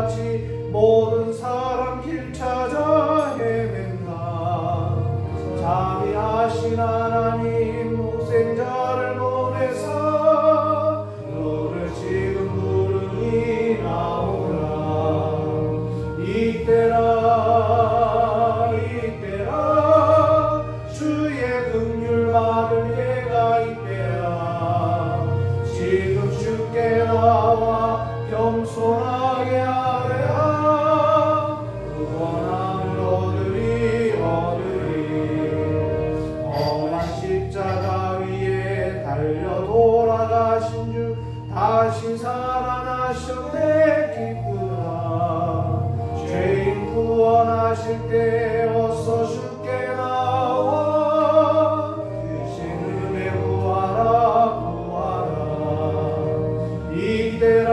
같이 모든 사람 길 찾아 헤맨다. 자비하신 하나님 독생자를 보내사 너를 지금 부르니 나오라. 이때라 이때라 주의 긍휼 받을 때가 이때라. 지금 주께 나와 겸손하게 아뢰라. 구원함을 얻으리 험한 십자가 위에 달려 돌아가신 주 다시 살아나셨네. 기쁘라. 죄인 구원하실 때 어서 주께 나와 주신 은혜 구하라 구하라. 이때라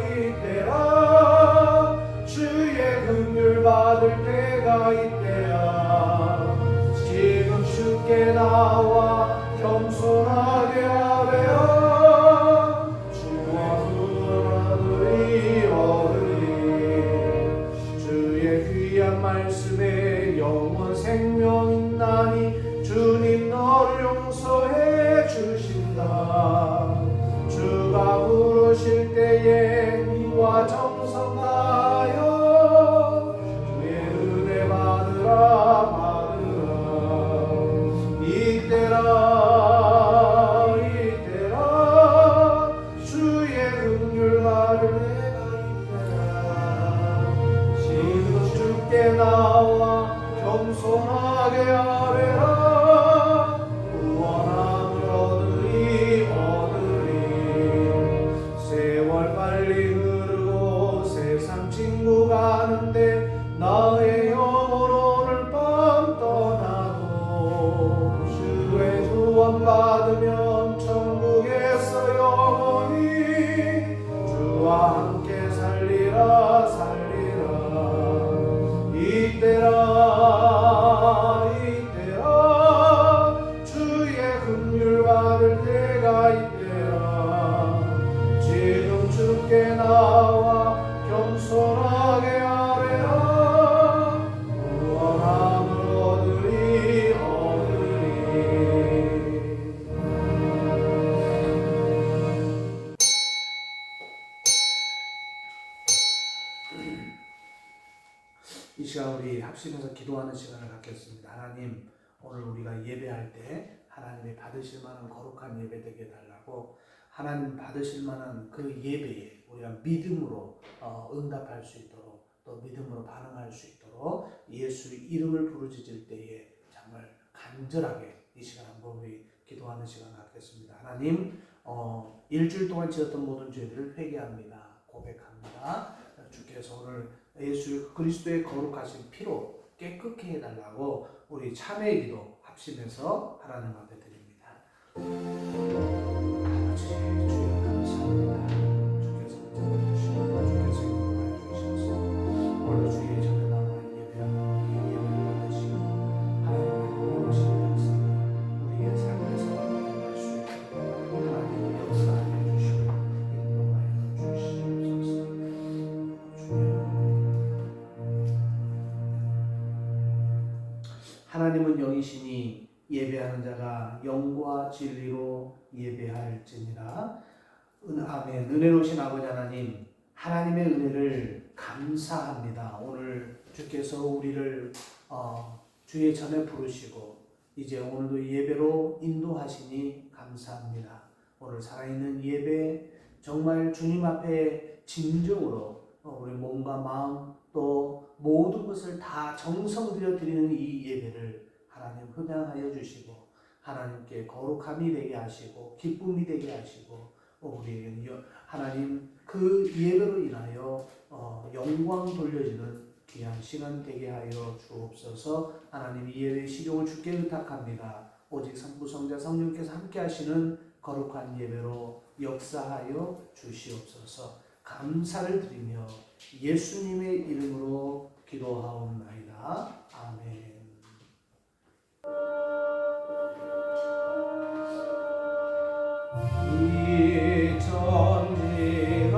이때라 주의 긍휼 받을 때가 이때야. 지금 주께 나와 겸손하게 아뢰라. 주와 구원하리 얻으리. 주의 귀한 말씀에 영원 생명 있나니 주님 너를 용서해 주신다. 주가 부르실 때에 이와 정성 다하여 주의 은혜 받으라 받으라. 이때라 이때라 주의 긍휼 받을 때가 이때라. 지금 주께 나와 겸손하게 아뢰라. 구원함을 얻으리 세월 빨리 흐르고 세상 친구 가는데 나의 영혼 오늘 밤 떠나도 주의 구원 받으면 천국에서 영원히 주와 함께 살리라 살리라. 이때라 이때라 주의 긍휼 받을 때가 이때라. 지금 주께 나와 겸손하게 아뢰라. 구원함을 얻으리 이 시간 우리 합심해서 기도하는 시간을 갖겠습니다. 하나님, 오늘 우리가 예배할 때 하나님이 받으실 만한 거룩한 예배 되게 해달라고, 하나님 받으실 만한 그 예배에 우리가 믿음으로 응답할 수 있도록, 또 믿음으로 반응할 수 있도록 예수의 이름을 부르짖을 때에 정말 간절하게 이 시간 한번 우리 기도하는 시간 갖겠습니다. 하나님, 일주일 동안 지었던 모든 죄들을 회개합니다. 고백합니다. 주께서 오늘 예수 그리스도의 거룩하신 피로 깨끗게 해달라고 우리 참회의 기도 합심해서 하나님 앞에 드립니다. 아버지, 주여 감사합니다. 주께서 인정해주시고 주께서 인도하여주셔서 오늘 주의 전에 나와 예배하는 우리의 예배를 받으시고 하나님의 오신 역사 우리의 삶에서 일어날 수 있도록 하나님 역사하여 주시고 인도하여 주시옵소서. 주여, 하나님은 영이시니 예배하는 자가 영과 진리로 예배할지니라. 아멘. 은혜로우신 아버지 하나님, 하나님의 은혜를 감사합니다. 오늘 주께서 우리를 주의 전에 부르시고 이제 오늘도 예배로 인도하시니 감사합니다. 오늘 살아있는 예배, 정말 주님 앞에 진정으로 우리 몸과 마음 또 모든 것을 다 정성 들여 드리는 이 예배를 하나님 흠양하여 주시고 하나님께 거룩함이 되게 하시고 기쁨이 되게 하시고 우리에게 하나님 그 예배로 인하여 영광 돌려지는 귀한 시간 되게 하여 주옵소서. 하나님, 이 예배의 시종을 주께 의탁합니다. 오직 성부 성자 성령께서 함께 하시는 거룩한 예배로 역사하여 주시옵소서. 감사를 드리며 예수님의 이름으로 기도하옵나이다. 아멘. 이 천지가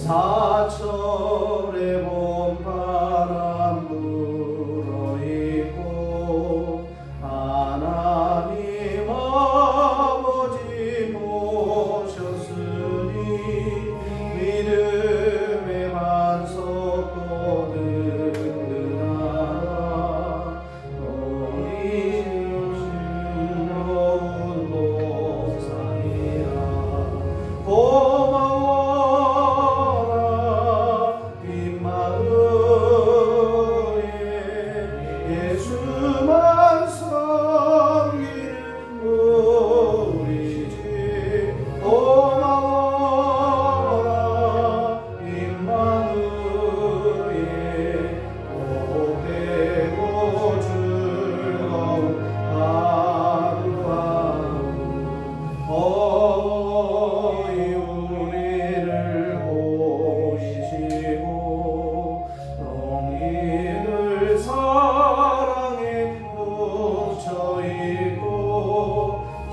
사철의 봄바람 불어있고 하나님 아버지 모셨으니 믿음의 반석도 든든하라. 너희 즐거운 동산이라. 고마워라 빈마을에 예수만 섬기는 우리 집. 고마워라 빈마을에 복되고 즐거운 하루하루. 어이 우리를 보시고 농인을 사랑에 묻혀있고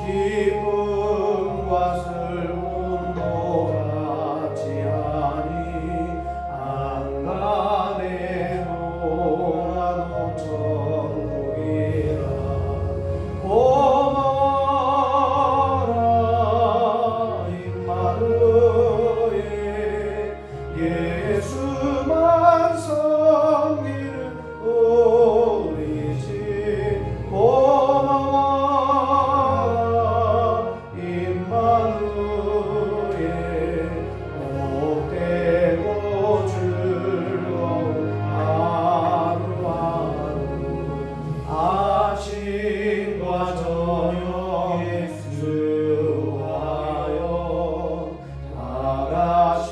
기쁨과 슬픔도 같이 하니 안간에 놀아도 천국이라. 고마워라 임마누엘 예수만 섬기는 우리 집. 고마워라 임마누엘 복되고 즐거운 하루하루. 아침과 저녁에 주하여 다 같이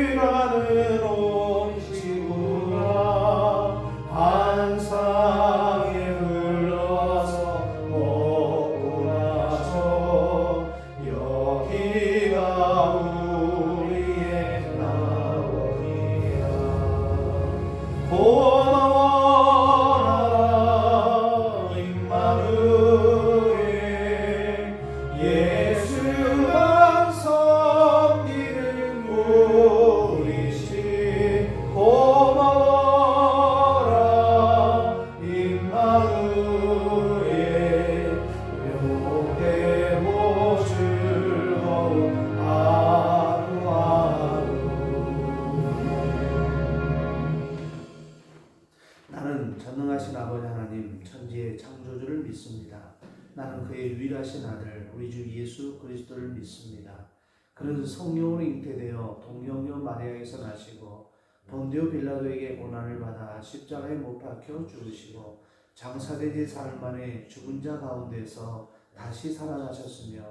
일하는 온 친구가 환상에 흘러서 먹고 나서 여기가 우리의 나원이야. 고마워라 임마누엘 예수만 섬기는 우리 집. 고마워라 임마누엘 복되고 즐거운 하루하루. 나는 전능하신 아버지 하나님 천지의 창조주를 믿습니다. 나는 그의 유일하신 아들 우리 주 예수 그리스도를 믿습니다. 그는 성령으로 잉태되어 동정녀 마리아에서 나시고 본디오 빌라도에게 고난을 받아 십자가에 못 박혀 죽으시고 장사되지 사흘 만에 죽은 자 가운데서 다시 살아나셨으며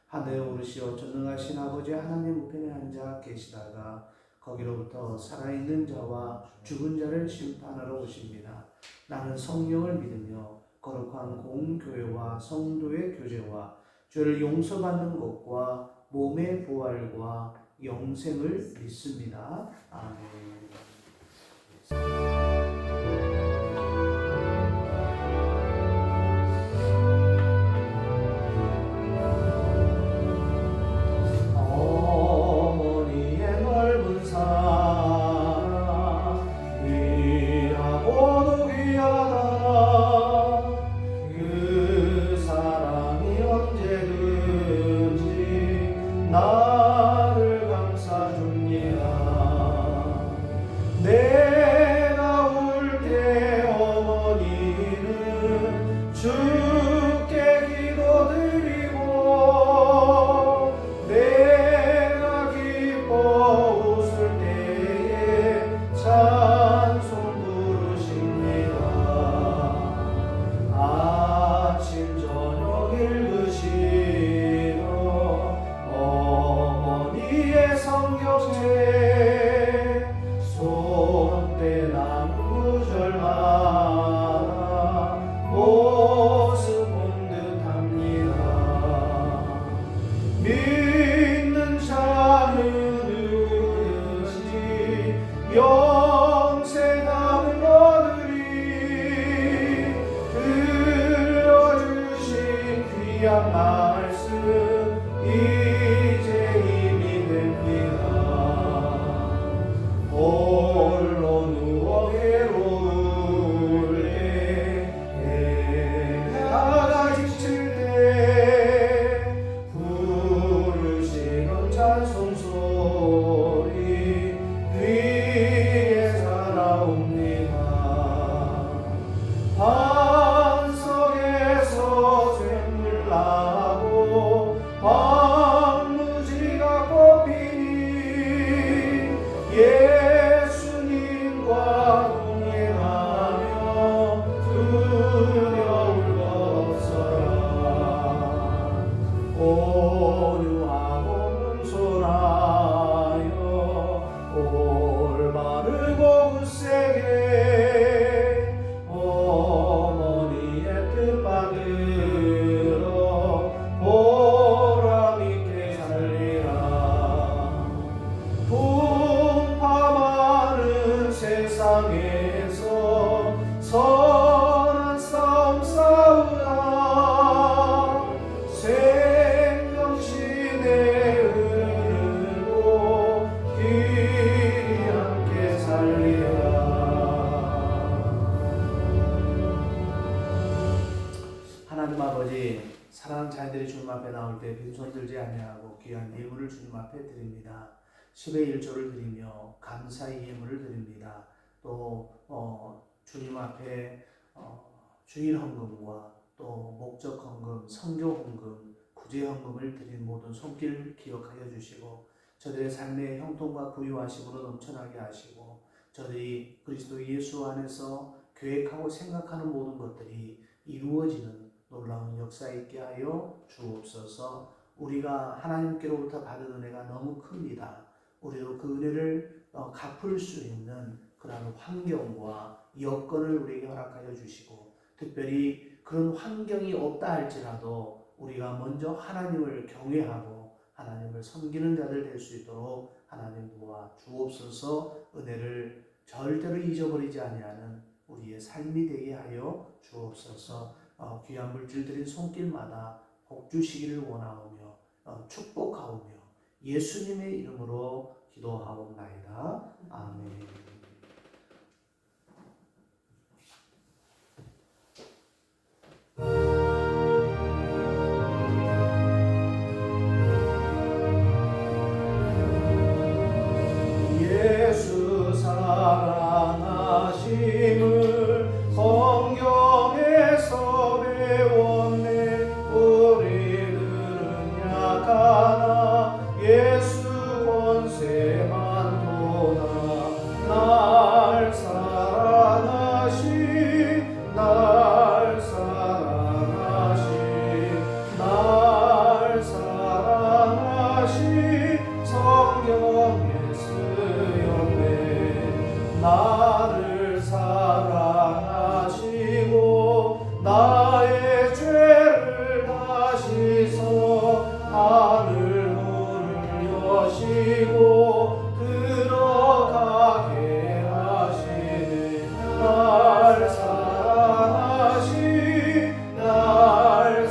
하늘에 오르시어 전능하신 아버지 하나님 우편에 앉아 계시다가 거기로부터 살아있는 자와 죽은 자를 심판하러 오십니다. 나는 성령을 믿으며 거룩한 공교회와 성도의 교제와 죄를 용서받는 것과 몸의 부활과 영생을 믿습니다. 아멘. 어머니의 넓은 사랑 귀하고도 귀하다. 그 사랑이 언제든지 나를 감싸줍니다. 내가 울 때 어머니는 주께 기도드리고 내가 기뻐 웃을 때에 찬송 부르십니다. 아침 저녁 읽으시며 어머니의 성경책 손대나무 구절마다 모습 본 듯합니다. 믿는 자는 누구든지 영생하는 너들이 들려주신 귀한 말씀 이제 힘이 됩니다. 아버지, 사랑하는 자녀들이 주님 앞에 나올 때 빈손 들지 아니하고 귀한 예물을 주님 앞에 드립니다. 10의 1조를 드리며 감사의 예물을 드립니다. 또 주님 앞에 주일 헌금과 또 목적 헌금, 선교 헌금, 구제 헌금을 드린 모든 손길 기억하여 주시고 저들의 삶의 형통과 부유하심으로 넘쳐나게 하시고 저들이 그리스도 예수 안에서 계획하고 생각하는 모든 것들이 이루어지는 놀라운 역사 있게 하여 주옵소서. 우리가 하나님께로부터 받은 은혜가 너무 큽니다. 우리도 그 은혜를 갚을 수 있는 그런 환경과 여건을 우리에게 허락하여 주시고 특별히 그런 환경이 없다 할지라도 우리가 먼저 하나님을 경외하고 하나님을 섬기는 자들 될 수 있도록 하나님 도와 주옵소서. 은혜를 절대로 잊어버리지 아니하는 우리의 삶이 되게 하여 주옵소서. 귀한 물질 드린 손길마다 복 주시기를 원하오며 축복하오며 예수님의 이름으로 기도하옵나이다. 아멘. 예수 사랑하심을 성경에서 배웠네. 우리들은 약하나 예수 권세만 도다. 날 사랑하신 날 사랑하신 성경에 쓰였네. 나를 사랑하시고 나의 죄를 다시서 하늘 문을 여시고 들어가게 하시네. 날 사랑하신 날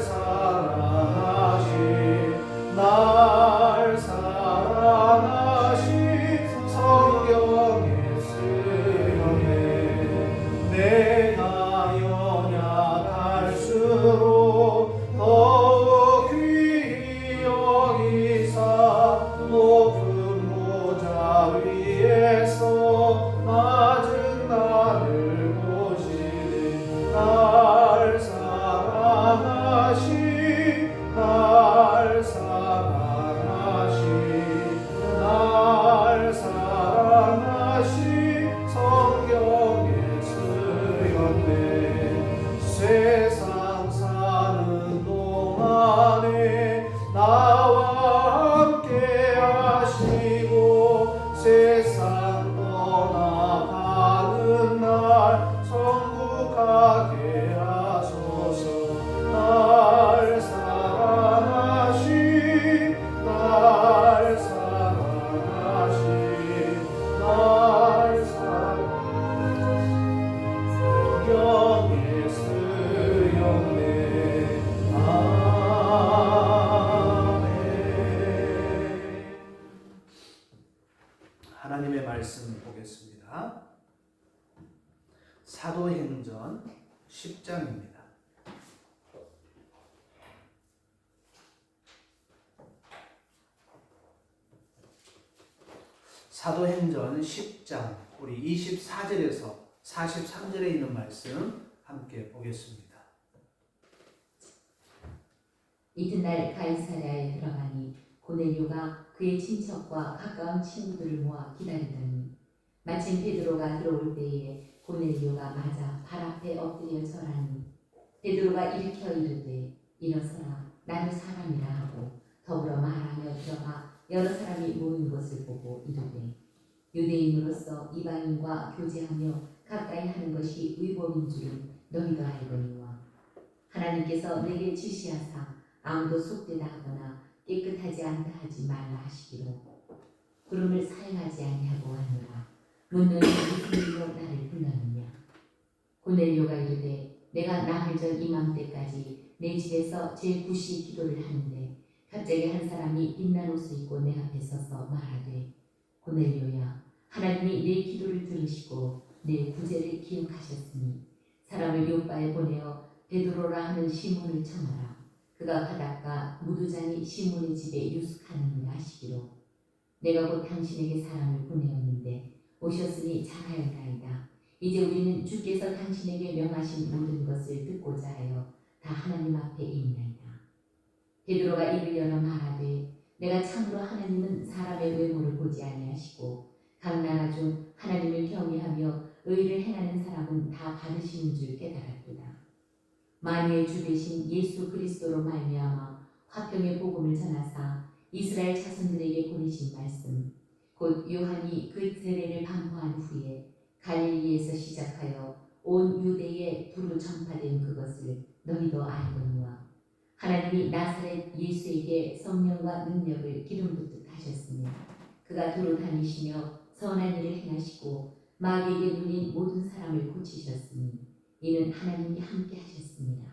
사랑하신 성경에 쓰였네. 내가 연약할수록 더욱 귀히 여기사 높은 보좌 위에서 낮은 나를 보시네. 날 사랑하신 날 사랑하신 성경에 쓰였네. 세상 사는 동안에 나와 함께 하시고 세상 떠나가는 날 천국 가게 하소서. 날 사랑하신 날 성경에 쓰였네. 아멘. 하나님의 말씀 보겠습니다. 사도행전 10장입니다. 사도행전 10장 우리 24절에서 43절에 있는 말씀 함께 보겠습니다. 이튿날 가이사랴에 들어가니 고넬료가 그의 친척과 가까운 친구들을 모아 기다리더니 마침 베드로가 들어올 때에 고넬료가 맞아 발 앞에 엎드려 절하니 베드로가 일으켜 이르되 일어서라 나도 사람이라 하고 더불어 말하며 들어가 여러 사람이 모인 것을 보고 이르되 유대인으로서 이방인과 교제하며 가까이 하는 것이 위법인 줄은 너희도 알거니와 하나님께서 내게 지시하사 아무도 속되다 하거나 깨끗하지 않다 하지 말라 하시기로 구름을 사용하지 아니하고 하노라. 묻는 무슨 일로 나를 불렀느냐. 고넬료가 이르되 내가 나흘 전 이맘때까지 내 집에서 제9시 기도를 하는데 갑자기 한 사람이 빛난 옷을 입고 내 앞에 서서 말하되 고넬료야 하나님이 내 기도를 들으시고 내 구제를 기억하셨으니 사람을 요바에 보내어 베드로라 하는 시몬을 청하라. 그가 바닷가 무두잔이 시몬의 집에 유숙하느니라 하시기로 내가 곧 당신에게 사람을 보내었는데 오셨으니 잘하였나이다. 이제 우리는 주께서 당신에게 명하신 모든 것을 듣고자 하여 다 하나님 앞에 있나이다. 베드로가 입을 열어 말하되 내가 참으로 하나님은 사람의 외모를 보지 아니하시고 각 나라 중 하나님을 경외하며 의를 행하는 사람은 다 받으시는 줄 깨달았도다. 만유의 주 되신 예수 그리스도로 말미암아 화평의 복음을 전하사 이스라엘 자손들에게 보내신 말씀 곧 요한이 그 세례를 반포한 후에 갈릴리에서 시작하여 온 유대에 두루 전파된 그것을 너희도 알거니와 하나님이 나사렛 예수에게 성령과 능력을 기름 붓듯 하셨으며 그가 두루 다니시며 선한 일을 행하시고 마귀에게 눌린 모든 사람을 고치셨으니 이는 하나님이 함께 하셨습니다.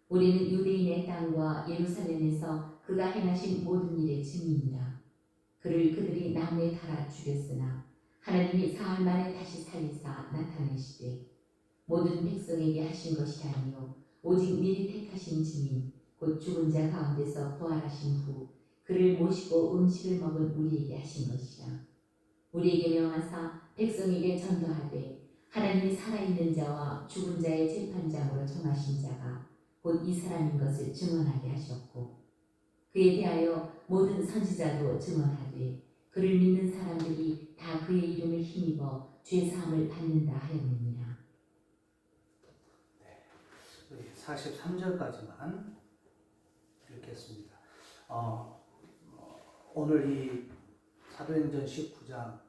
우리는 유대인의 땅과 예루살렘에서 그가 행하신 모든 일의 증인이라. 그를 그들이 나무에 달아 죽였으나 하나님이 사흘 만에 다시 살리사 나타내시되 모든 백성에게 하신 것이 아니요 오직 미리 택하신 증인 곧 죽은 자 가운데서 부활하신 후 그를 모시고 음식을 먹은 우리에게 하신 것이라. 우리에게 명하사 백성에게 전도하되 하나님이 살아있는 자와 죽은 자의 재판장으로 정하신 자가 곧 이 사람인 것을 증언하게 하셨고 그에 대하여 모든 선지자도 증언하되 그를 믿는 사람들이 다 그의 이름을 힘입어 죄사함을 받는다 하였느니라. 43절까지만 읽겠습니다. 오늘 이 사도행전 19장,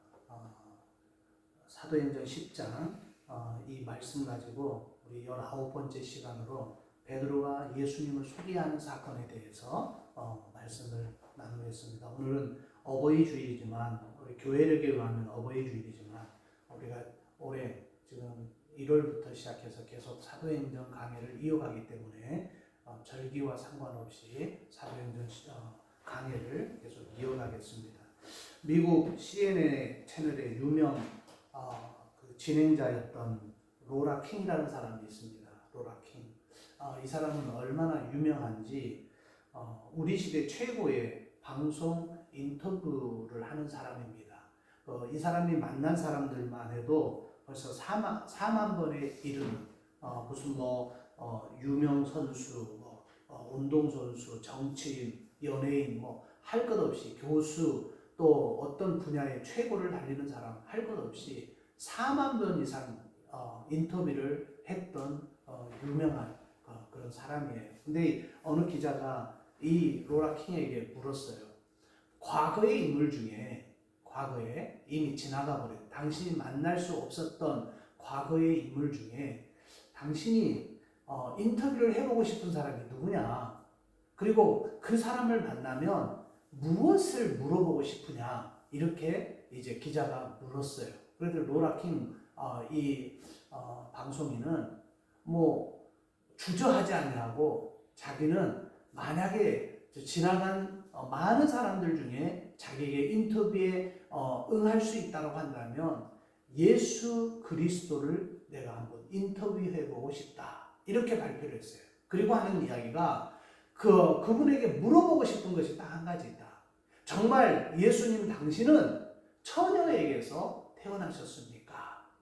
사도행전 10장 이 말씀 가지고 우리 19번째 시간으로 베드로가 예수님을 소개하는 사건에 대해서 말씀을 나누겠습니다. 오늘은 어버이 주일이지만 우리 교회력에 의하면 어버이 주일이지만 우리가 올해 지금 1월부터 시작해서 계속 사도행전 강해를 이어가기 때문에 절기와 상관없이 사도행전 강해를 계속 이어가겠습니다. 미국 CNN 채널의 유명 그 진행자였던 로라 킹이라는 사람이 있습니다. 로라 킹. 이 사람은 얼마나 유명한지 우리 시대 최고의 방송 인터뷰를 하는 사람입니다. 이 사람이 만난 사람들만 해도 벌써 4만 번에 이르는 무슨 유명 선수, 운동 선수, 정치인, 연예인 할 것 없이 교수 또 어떤 분야의 최고를 달리는 사람 할 것 없이 4만 번 이상 인터뷰를 했던 유명한 그런 사람이에요. 근데 어느 기자가 이 로라 킹에게 물었어요. 과거의 인물 중에 과거에 이미 지나가 버린 당신이 만날 수 없었던 과거의 인물 중에 당신이 인터뷰를 해보고 싶은 사람이 누구냐? 그리고 그 사람을 만나면 무엇을 물어보고 싶으냐? 이렇게 이제 기자가 물었어요. 그래서 로라 킹 방송인은 주저하지 아니하고 자기는 만약에 지나간 많은 사람들 중에 자기에게 인터뷰에 응할 수 있다고 한다면 예수 그리스도를 내가 한번 인터뷰해보고 싶다. 이렇게 발표를 했어요. 그리고 하는 이야기가 그분에게 물어보고 싶은 것이 딱 한 가지 있다. 정말 예수님 당신은 처녀에게서 태어나셨습니까?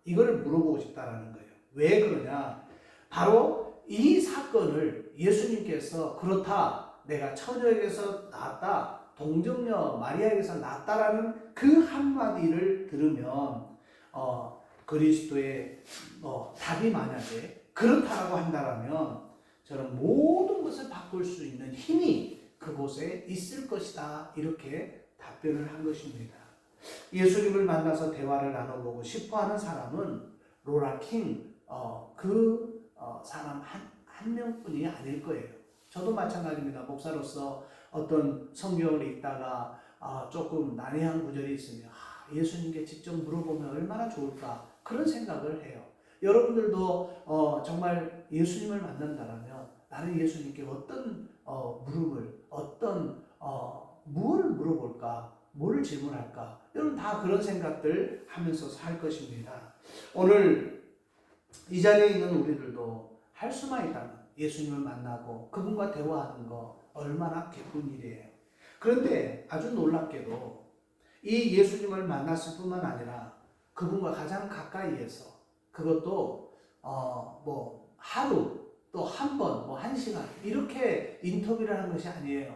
이거를 물어보고 싶다라는 거예요. 왜 그러냐? 바로 이 사건을 예수님께서 그렇다. 내가 처녀에게서 낳았다. 동정녀 마리아에게서 낳았다라는 그 한마디를 들으면 그리스도의 답이 만약에 그렇다라고 한다면 저는 모든 것을 바꿀 수 있는 힘이 그곳에 있을 것이다. 이렇게 답변을 한 것입니다. 예수님을 만나서 대화를 나눠보고 싶어하는 사람은 로라 킹 사람 한 명뿐이 아닐 거예요. 저도 마찬가지입니다. 목사로서 어떤 성경을 읽다가 조금 난해한 구절이 있으면 예수님께 직접 물어보면 얼마나 좋을까 그런 생각을 해요. 여러분들도 정말 예수님을 만난다면 나는 예수님께 어떤 물음을 무엇을 물어볼까 뭐를 질문할까 여러분 다 그런 생각들 하면서 살 것입니다. 오늘 이 자리에 있는 우리들도 할 수만 있다면 예수님을 만나고 그분과 대화하는 거 얼마나 기쁜 일이에요. 그런데 아주 놀랍게도 이 예수님을 만났을 뿐만 아니라 그분과 가장 가까이에서 그것도 뭐 하루 또 한 번, 뭐 1시간 이렇게 인터뷰를 하는 것이 아니에요.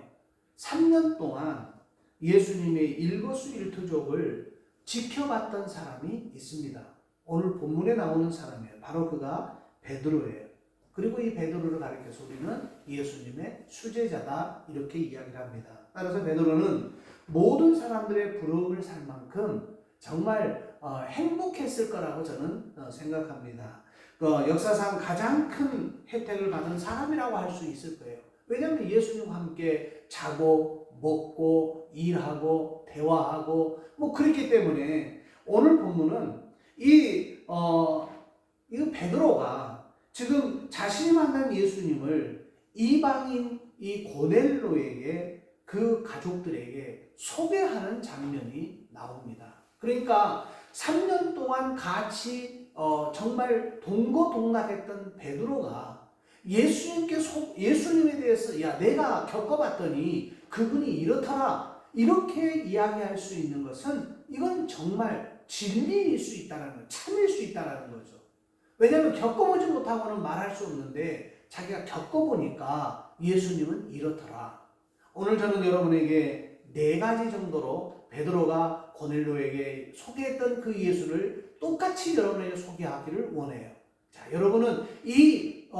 3년 동안 예수님의 일거수일투족을 지켜봤던 사람이 있습니다. 오늘 본문에 나오는 사람이에요. 바로 그가 베드로예요. 그리고 이 베드로를 가리켜서 우리는 예수님의 수제자다 이렇게 이야기를 합니다. 따라서 베드로는 모든 사람들의 부러움을 살 만큼 정말 행복했을 거라고 저는 생각합니다. 역사상 가장 큰 혜택을 받은 사람이라고 할 수 있을 거예요. 왜냐하면 예수님과 함께 자고 먹고 일하고 대화하고 뭐 그렇기 때문에 오늘 본문은 이 베드로가 지금 자신이 만난 예수님을 이방인 이 고넬로에게 그 가족들에게 소개하는 장면이 나옵니다. 그러니까 3년 동안 같이 정말 동거동락했던 베드로가 예수님에 대해서 야 내가 겪어봤더니 그분이 이렇더라 이렇게 이야기할 수 있는 것은 이건 정말 진리일 수 있다는 거, 참일 수 있다는 거죠. 왜냐하면 겪어보지 못하고는 말할 수 없는데 자기가 겪어보니까 예수님은 이렇더라. 오늘 저는 여러분에게 4가지 정도로 베드로가 고넬로에게 소개했던 그 예수를 똑같이 여러분에게 소개하기를 원해요. 자, 여러분은 이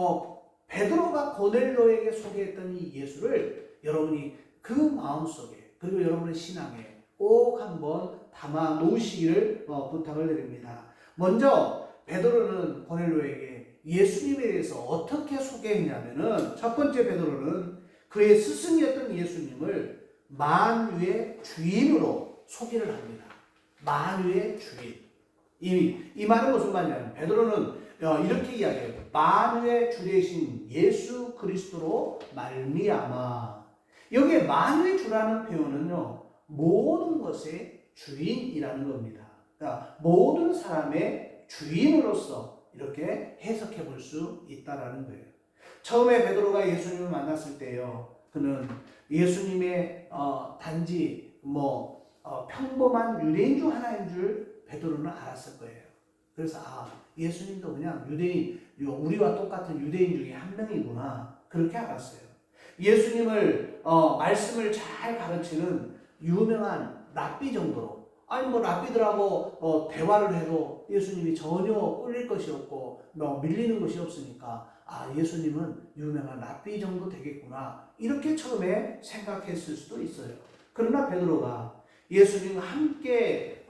베드로가 고넬로에게 소개했던 이 예수를 여러분이 그 마음속에 그리고 여러분의 신앙에 꼭 한번 담아 놓으시기를 부탁을 드립니다. 먼저 베드로는 고넬로에게 예수님에 대해서 어떻게 소개했냐면은 첫 번째 베드로는 그의 스승이었던 예수님을 만유의 주인으로 소개를 합니다. 만유의 주인. 이 말은 무슨 말이냐면 베드로는 이렇게 이야기해요. 만유의 주 되신 예수 그리스도로 말미암아. 여기에 만유의 주라는 표현은요. 모든 것의 주인이라는 겁니다. 그러니까 모든 사람의 주인으로서 이렇게 해석해 볼 수 있다라는 거예요. 처음에 베드로가 예수님을 만났을 때요. 그는 예수님의 단지 평범한 유대인 중 하나인 줄 베드로는 알았을 거예요. 그래서 예수님도 그냥 유대인, 우리와 똑같은 유대인 중에 한 명이구나 그렇게 알았어요. 예수님을 말씀을 잘 가르치는 유명한 랍비 정도로 랍비들하고 대화를 해도 예수님이 전혀 꿀릴 것이 없고 밀리는 것이 없으니까 예수님은 유명한 랍비 정도 되겠구나 이렇게 처음에 생각했을 수도 있어요. 그러나 베드로가 예수님과 함께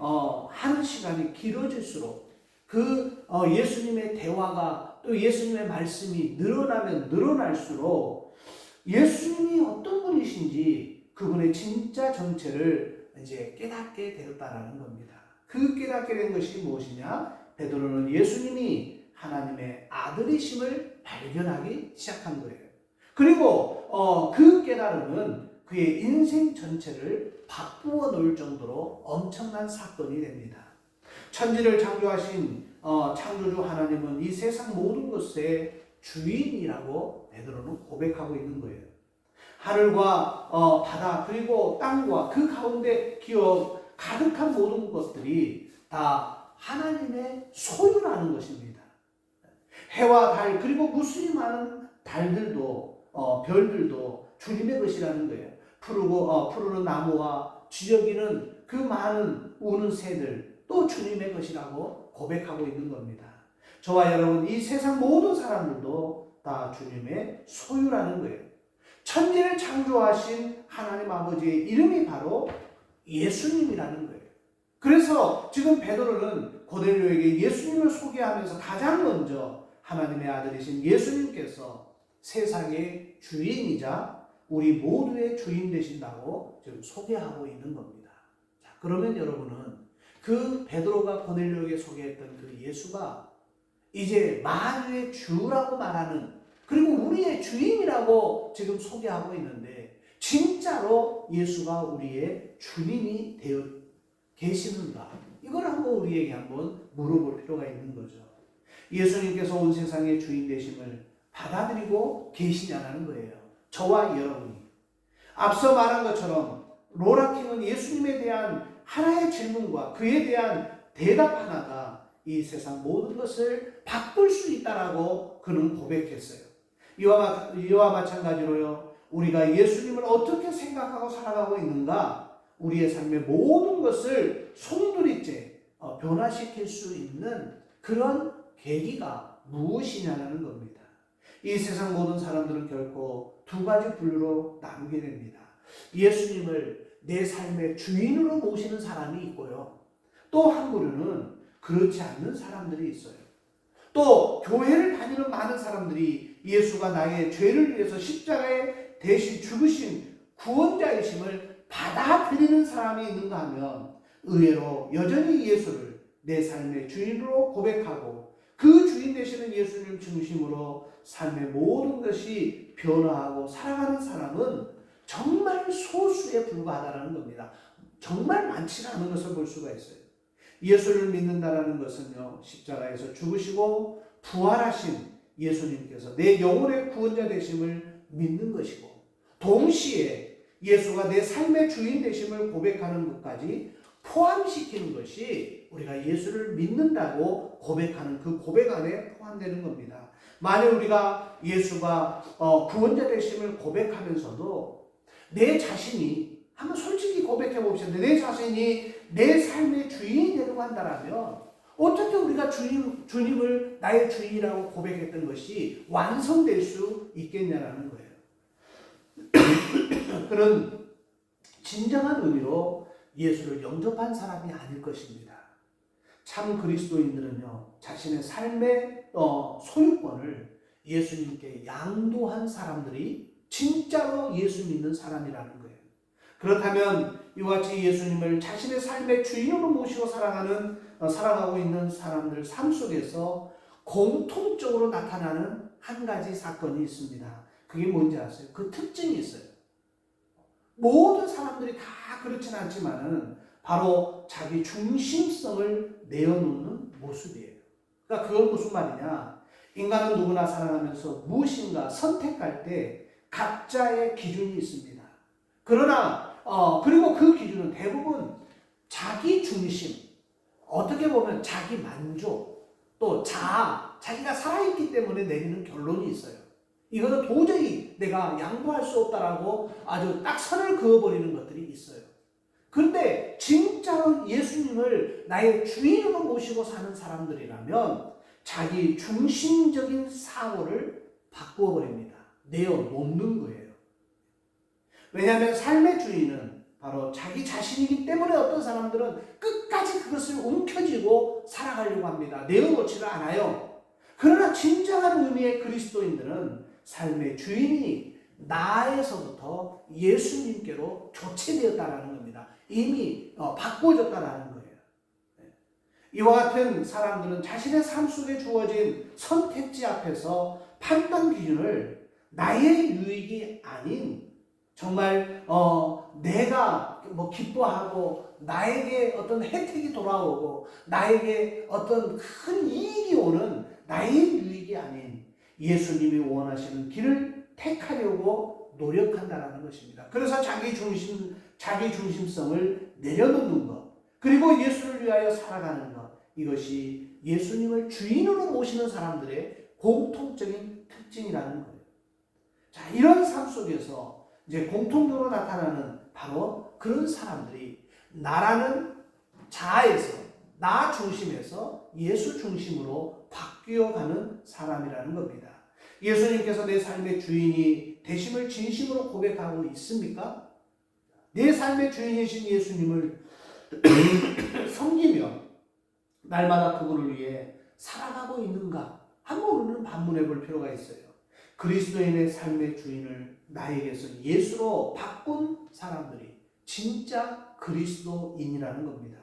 하는 시간이 길어질수록 그 예수님의 대화가 또 예수님의 말씀이 늘어나면 늘어날수록 예수님이 어떤 분이신지 그분의 진짜 정체를 이제 깨닫게 되었다라는 겁니다. 그 깨닫게 된 것이 무엇이냐? 베드로는 예수님이 하나님의 아들이심을 발견하기 시작한 거예요. 그리고 그 깨달음은 그의 인생 전체를 바꾸어 놓을 정도로 엄청난 사건이 됩니다. 천지를 창조하신 창조주 하나님은 이 세상 모든 것의 주인이라고 베드로는 고백하고 있는 거예요. 하늘과 바다 그리고 땅과 그 가운데 기어 가득한 모든 것들이 다 하나님의 소유라는 것입니다. 해와 달 그리고 무수히 많은 달들도 별들도 주님의 것이라는 거예요. 푸르는 나무와 쥐저귀는 그 많은 우는 새들 또 주님의 것이라고 고백하고 있는 겁니다. 저와 여러분 이 세상 모든 사람들도 다 주님의 소유라는 거예요. 천지를 창조하신 하나님 아버지의 이름이 바로 예수님이라는 거예요. 그래서 지금 베드로는 고넬료에게 예수님을 소개하면서 가장 먼저 하나님의 아들이신 예수님께서 세상의 주인이자 우리 모두의 주인 되신다고 지금 소개하고 있는 겁니다. 자, 그러면 여러분은 그 베드로가 고넬료에게 소개했던 그 예수가 이제 만유의 주라고 말하는 그리고 우리의 주인이라고 지금 소개하고 있는데 진짜로 예수가 우리의 주님이 되어 계시는가? 이걸 한번 우리에게 한번 물어볼 필요가 있는 거죠. 예수님께서 온 세상의 주인 되심을 받아들이고 계시냐는 거예요. 저와 여러분이. 앞서 말한 것처럼 로라킹은 예수님에 대한 하나의 질문과 그에 대한 대답 하나가 이 세상 모든 것을 바꿀 수 있다라고 그는 고백했어요. 이와 마찬가지로요. 우리가 예수님을 어떻게 생각하고 살아가고 있는가, 우리의 삶의 모든 것을 송두리째 변화시킬 수 있는 그런 계기가 무엇이냐는 겁니다. 이 세상 모든 사람들은 결코 두 가지 분류로 나누게 됩니다. 예수님을 내 삶의 주인으로 모시는 사람이 있고요. 또 한 부류는 그렇지 않는 사람들이 있어요. 또 교회를 다니는 많은 사람들이 예수가 나의 죄를 위해서 십자가에 대신 죽으신 구원자이심을 받아들이는 사람이 있는가 하면 의외로 여전히 예수를 내 삶의 주인으로 고백하고 그 주인 되시는 예수님 중심으로 삶의 모든 것이 변화하고 살아가는 사람은 정말 소수에 불과하다는 겁니다. 정말 많지 않은 것을 볼 수가 있어요. 예수를 믿는다는 것은요, 십자가에서 죽으시고 부활하신 예수님께서 내 영혼의 구원자 되심을 믿는 것이고, 동시에 예수가 내 삶의 주인 되심을 고백하는 것까지 포함시키는 것이 우리가 예수를 믿는다고 고백하는 그 고백 안에 포함되는 겁니다. 만약 우리가 예수가 구원자 되심을 고백하면서도 내 자신이, 한번 솔직히 고백해 봅시다. 내 자신이 내 삶의 주인이 되려고 한다면 어떻게 우리가 주님을 나의 주인이라고 고백했던 것이 완성될 수 있겠냐라는 거예요. 그런 진정한 의미로 예수를 영접한 사람이 아닐 것입니다. 참 그리스도인들은요, 자신의 삶의 소유권을 예수님께 양도한 사람들이 진짜로 예수 믿는 사람이라는 거예요. 그렇다면 이와 같이 예수님을 자신의 삶의 주인으로 모시고 살아가고 있는 사람들 삶 속에서 공통적으로 나타나는 한 가지 사건이 있습니다. 그게 뭔지 아세요? 그 특징이 있어요. 모든 사람들이 다 그렇지는 않지만은 바로 자기 중심성을 내어놓는 모습이에요. 그러니까 그건 무슨 말이냐? 인간은 누구나 살아가면서 무엇인가 선택할 때 각자의 기준이 있습니다. 그러나 그리고 그 기준은 대부분 자기 중심, 어떻게 보면 자기 만족, 또 자기가 살아있기 때문에 내리는 결론이 있어요. 이거는 도저히 내가 양보할 수 없다라고 아주 딱 선을 그어버리는 것들이 있어요. 그런데 진짜로 예수님을 나의 주인으로 모시고 사는 사람들이라면 자기 중심적인 사고를 바꾸어 버립니다. 내어놓는 거예요. 왜냐하면 삶의 주인은 바로 자기 자신이기 때문에 어떤 사람들은 끝까지 그것을 움켜쥐고 살아가려고 합니다. 내어놓지를 않아요. 그러나 진정한 의미의 그리스도인들은 삶의 주인이 나에서부터 예수님께로 교체되었다는 겁니다. 이미 바꿔졌다는 거예요. 이와 같은 사람들은 자신의 삶 속에 주어진 선택지 앞에서 판단 기준을 나의 유익이 아닌 정말 내가 기뻐하고 나에게 어떤 혜택이 돌아오고 나에게 어떤 큰 이익이 오는 나의 유익이 아닌 예수님이 원하시는 길을 택하려고 노력한다는 것입니다. 그래서 자기 중심성을 내려놓는 것, 그리고 예수를 위하여 살아가는 것, 이것이 예수님을 주인으로 모시는 사람들의 공통적인 특징이라는 거예요. 자, 이런 삶 속에서 이제 공통적으로 나타나는 바로 그런 사람들이 나라는 자아에서, 나 중심에서 예수 중심으로 바뀌어가는 사람이라는 겁니다. 예수님께서 내 삶의 주인이 되심을 진심으로 고백하고 있습니까? 내 삶의 주인이신 예수님을 섬기며 날마다 그분을 위해 살아가고 있는가? 한번 우리는 반문해 볼 필요가 있어요. 그리스도인의 삶의 주인을 나에게서 예수로 바꾼 사람들이 진짜 그리스도인이라는 겁니다.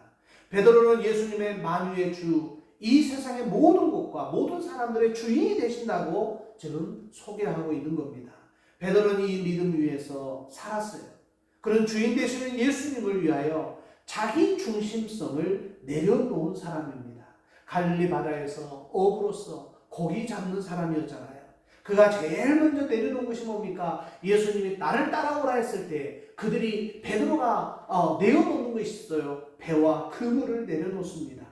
베드로는 예수님의 만유의 주, 이 세상의 모든 곳과 모든 사람들의 주인이 되신다고 지금 소개하고 있는 겁니다. 베드로는 이 믿음 위에서 살았어요. 그런 주인 되시는 예수님을 위하여 자기 중심성을 내려놓은 사람입니다. 갈릴리 바다에서 어부로서 고기 잡는 사람이었잖아요. 그가 제일 먼저 내려놓은 것이 뭡니까? 예수님이 나를 따라오라 했을 때 그들이 베드로가 내어놓는 것이 있어요. 배와 그물을 내려놓습니다.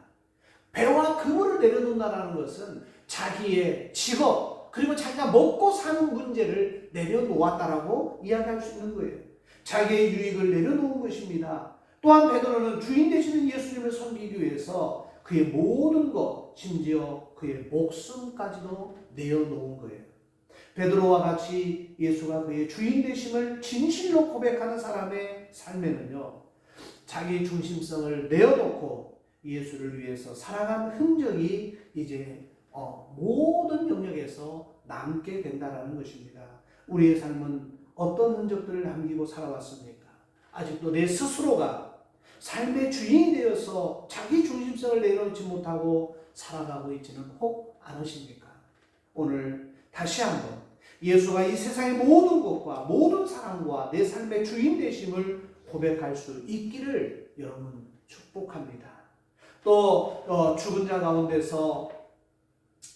배와 그물을 내려놓는다는 것은 자기의 직업 그리고 자기가 먹고 사는 문제를 내려놓았다라고 이야기할 수 있는 거예요. 자기의 유익을 내려놓은 것입니다. 또한 베드로는 주인 되시는 예수님을 섬기기 위해서 그의 모든 것, 심지어 그의 목숨까지도 내어놓은 거예요. 베드로와 같이 예수가 그의 주인 되심을 진실로 고백하는 사람의 삶에는요, 자기 중심성을 내어놓고 예수를 위해서 살아간 흔적이 이제 모든 영역에서 남게 된다는 것입니다. 우리의 삶은 어떤 흔적들을 남기고 살아왔습니까? 아직도 내 스스로가 삶의 주인이 되어서 자기 중심성을 내려놓지 못하고 살아가고 있지는 혹 않으십니까? 오늘 다시 한번 예수가 이 세상의 모든 것과 모든 사랑과 내 삶의 주인 되심을 고백할 수 있기를 여러분 축복합니다. 또 죽은 자 가운데서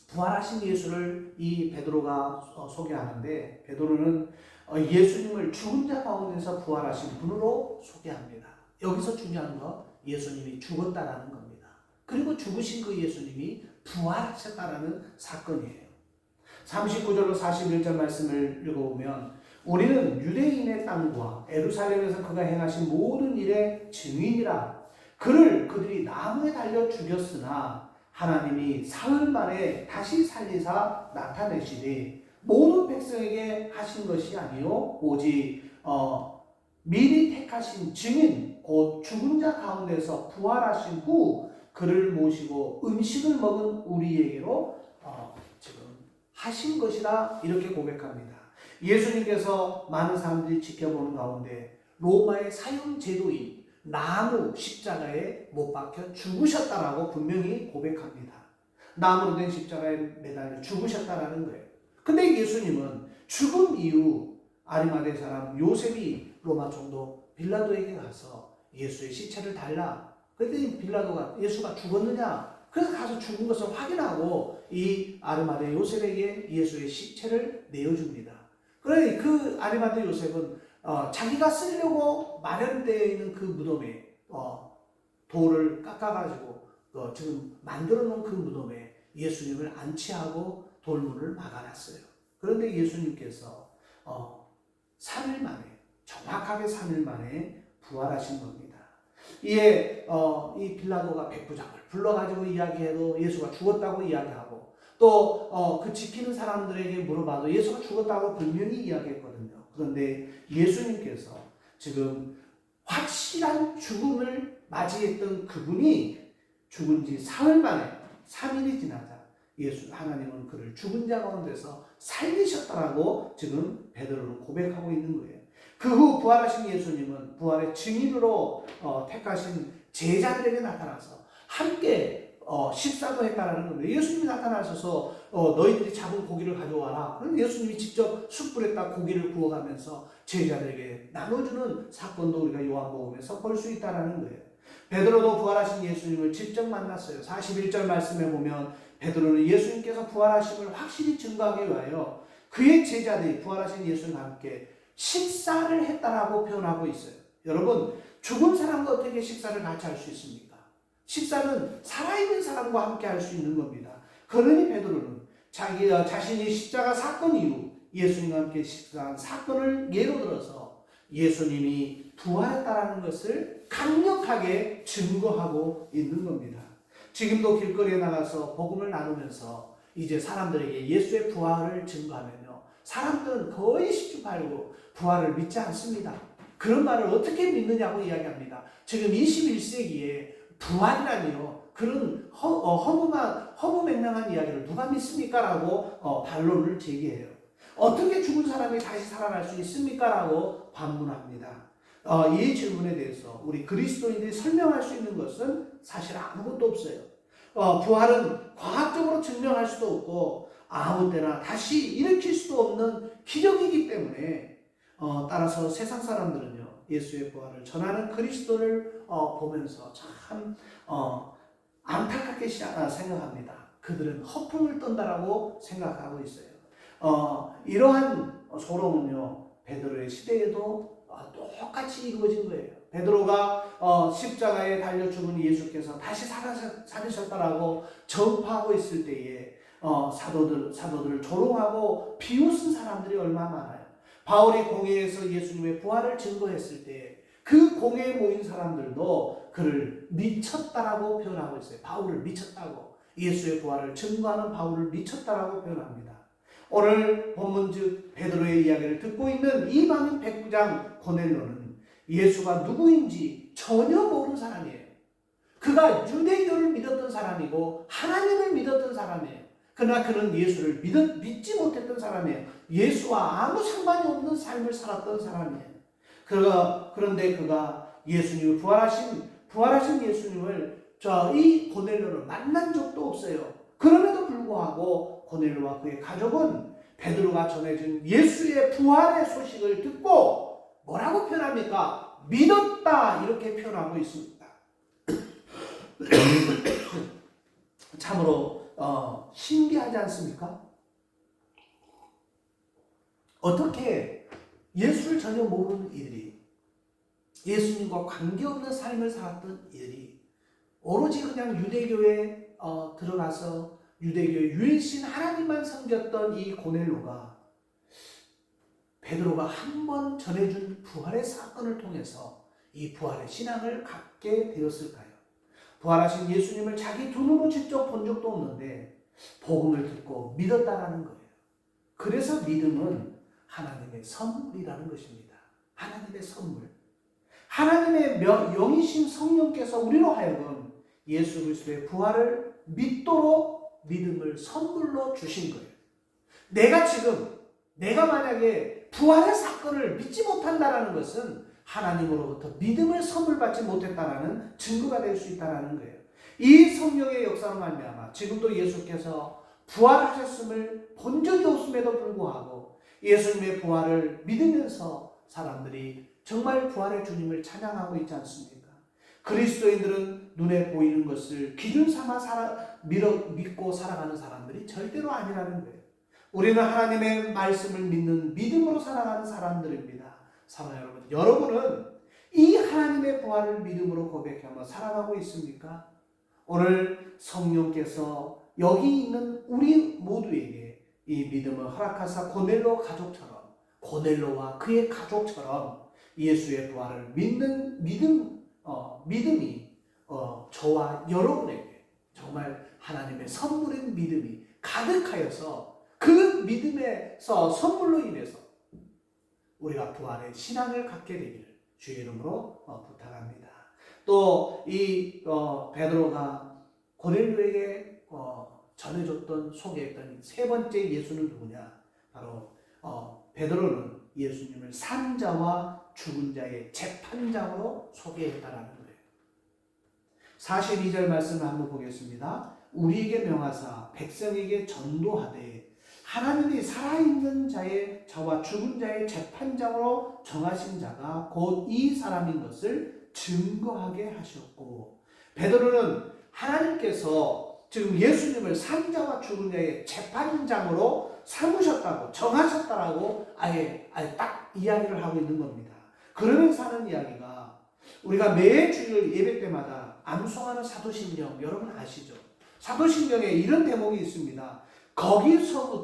부활하신 예수를 이 베드로가 소개하는데 베드로는 예수님을 죽은 자 가운데서 부활하신 분으로 소개합니다. 여기서 중요한 거 예수님이 죽었다라는 겁니다. 그리고 죽으신 그 예수님이 부활하셨다라는 사건이에요. 39절로 41절 말씀을 읽어보면 우리는 유대인의 땅과 예루살렘에서 그가 행하신 모든 일의 증인이라 그들이 나무에 달려 죽였으나 하나님이 사흘 만에 다시 살리사 나타내시니 모든 백성에게 하신 것이 아니요 오직 미리 택하신 증인 곧 죽은 자 가운데서 부활하신 후 그를 모시고 음식을 먹은 우리에게로 지금 하신 것이라 이렇게 고백합니다. 예수님께서 많은 사람들이 지켜보는 가운데 로마의 사형 제도인 나무 십자가에 못 박혀 죽으셨다라고 분명히 고백합니다. 나무로 된 십자가에 매달려 죽으셨다라는 거예요. 근데 예수님은 죽은 이후 아리마대 사람 요셉이 로마 총독 빌라도에게 가서 예수의 시체를 달라. 그랬더니 빌라도가 예수가 죽었느냐? 그래서 가서 죽은 것을 확인하고 이 아리마대 요셉에게 예수의 시체를 내어줍니다. 그러니 그 아리마대 요셉은 자기가 쓰려고 마련되어 있는 그 무덤에 돌을 깎아가지고 지금 만들어 놓은 그 무덤에 예수님을 안치하고 돌문을 막아놨어요. 그런데 예수님께서 3일 만에 정확하게 3일 만에 부활하신 겁니다. 이에 이 빌라도가 백부장을 불러가지고 이야기해도 예수가 죽었다고 이야기하고 또 그 지키는 사람들에게 물어봐도 예수가 죽었다고 분명히 이야기했거든요. 그런데 예수님께서 지금 확실한 죽음을 맞이했던 그분이 죽은 지 사흘 만에 3일이 지나자 하나님은 그를 죽은 자 가운데서 살리셨다라고 지금 베드로는 고백하고 있는 거예요. 그 후 부활하신 예수님은 부활의 증인으로 택하신 제자들에게 나타나서 함께 식사도 했다라는 겁니다. 예수님이 나타나셔서 너희들이 잡은 고기를 가져와라. 그럼 예수님이 직접 숯불에다 고기를 구워가면서 제자들에게 나눠주는 사건도 우리가 요한복음에서 볼 수 있다라는 거예요. 베드로도 부활하신 예수님을 직접 만났어요. 41절 말씀에 보면 베드로는 예수님께서 부활하심을 확실히 증거하기 위하여 그의 제자들이 부활하신 예수님과 함께 식사를 했다라고 표현하고 있어요. 여러분, 죽은 사람과 어떻게 식사를 같이 할 수 있습니까? 식사는 살아있는 사람과 함께 할 수 있는 겁니다. 그러니 베드로는 자신이 십자가 사건 이후 예수님과 함께 식사한 사건을 예로 들어서 예수님이 부활했다는 것을 강력하게 증거하고 있는 겁니다. 지금도 길거리에 나가서 복음을 나누면서 이제 사람들에게 예수의 부활을 증거하면요, 사람들은 거의 10주8구 부활을 믿지 않습니다. 그런 말을 어떻게 믿느냐고 이야기합니다. 지금 21세기에 부활이라니요, 그런 허무맹랑한 이야기를 누가 믿습니까? 라고 반론을 제기해요. 어떻게 죽은 사람이 다시 살아날 수 있습니까? 라고 반문합니다. 이 질문에 대해서 우리 그리스도인들이 설명할 수 있는 것은 사실 아무것도 없어요. 부활은 과학적으로 증명할 수도 없고 아무 때나 다시 일으킬 수도 없는 기적이기 때문에 따라서 세상 사람들은요, 예수의 부활을 전하는 그리스도를 보면서 참 안타깝게 생각합니다. 그들은 허풍을 떤다라고 생각하고 있어요. 이러한 소롱은요 베드로의 시대에도 똑같이 이루어진 거예요. 베드로가 십자가에 달려 죽은 예수께서 다시 살으셨다라고 전파하고 있을 때에 사도들을 조롱하고 비웃은 사람들이 얼마나 많아요. 바울이 공회에서 예수님의 부활을 증거했을 때 그 공회에 모인 사람들도 그를 미쳤다라고 표현하고 있어요. 바울을 미쳤다고, 예수의 부활을 증거하는 바울을 미쳤다라고 표현합니다. 오늘 본문 즉 베드로의 이야기를 듣고 있는 이방인 백부장 고넬료는 예수가 누구인지 전혀 모르는 사람이에요. 그가 유대교를 믿었던 사람이고 하나님을 믿었던 사람이에요. 그러나 그는 예수를 믿지 못했던 사람이에요. 예수와 아무 상관이 없는 삶을 살았던 사람이에요. 그런데 그가 예수님을 부활하신 예수님을 이 고넬료를 만난 적도 없어요. 그럼에도 불구하고 고넬료와 그의 가족은 베드로가 전해준 예수의 부활의 소식을 듣고 뭐라고 표현합니까? 믿었다 이렇게 표현하고 있습니다. 참으로 신기하지 않습니까? 어떻게 예수를 전혀 모르는 이들이, 예수님과 관계없는 삶을 살았던 이들이 오로지 그냥 유대교에 들어가서 유대교의 유일신 하나님만 섬겼던 이 고넬료가 베드로가 한 번 전해준 부활의 사건을 통해서 이 부활의 신앙을 갖게 되었을까요? 부활하신 예수님을 자기 두 눈으로 직접 본 적도 없는데 복음을 듣고 믿었다라는 거예요. 그래서 믿음은 하나님의 선물이라는 것입니다. 하나님의 선물. 하나님의 영이신 성령께서 우리로 하여금 예수 그리스도의 부활을 믿도록 믿음을 선물로 주신 거예요. 내가 만약에 부활의 사건을 믿지 못한다라는 것은 하나님으로부터 믿음을 선물 받지 못했다라는 증거가 될 수 있다라는 거예요. 이 성령의 역사로 말미암아 지금도 예수께서 부활하셨음을 본 적이 없음에도 불구하고 예수님의 부활을 믿으면서 사람들이 정말 부활의 주님을 찬양하고 있지 않습니까? 그리스도인들은 눈에 보이는 것을 기준 삼아 믿고 살아가는 사람들이 절대로 아니라는 거예요. 우리는 하나님의 말씀을 믿는 믿음으로 살아가는 사람들입니다. 사랑하는 여러분, 여러분은 이 하나님의 부활을 믿음으로 고백하며 살아가고 있습니까? 오늘 성령께서 여기 있는 우리 모두에게 이 믿음을 허락하사 고넬료와 그의 가족처럼 예수의 부활을 믿는 믿음이 저와 여러분에게 정말 하나님의 선물인 믿음이 가득하여서 그 믿음에서 선물로 인해서 우리가 부활의 신앙을 갖게 되기를 주의 이름으로 부탁합니다. 또 이 베드로가 고넬료에게 전해줬던 소개했던 세 번째 예수는 누구냐? 바로 베드로는 예수님을 산자와 죽은 자의 재판장으로 소개했다라는 거예요. 42절 말씀을 한번 보겠습니다. 우리에게 명하사 백성에게 전도하되 하나님이 살아있는 자와 죽은 자의 재판장으로 정하신 자가 곧 이 사람인 것을 증거하게 하셨고, 베드로는 하나님께서 지금 예수님을 산자와 죽은 자의 재판장으로 삼으셨다고 정하셨다라고 아예 딱 이야기를 하고 있는 겁니다. 그러면서 하는 이야기가 우리가 매 주일 예배 때마다 암송하는 사도신경 여러분 아시죠? 사도신경에 이런 대목이 있습니다.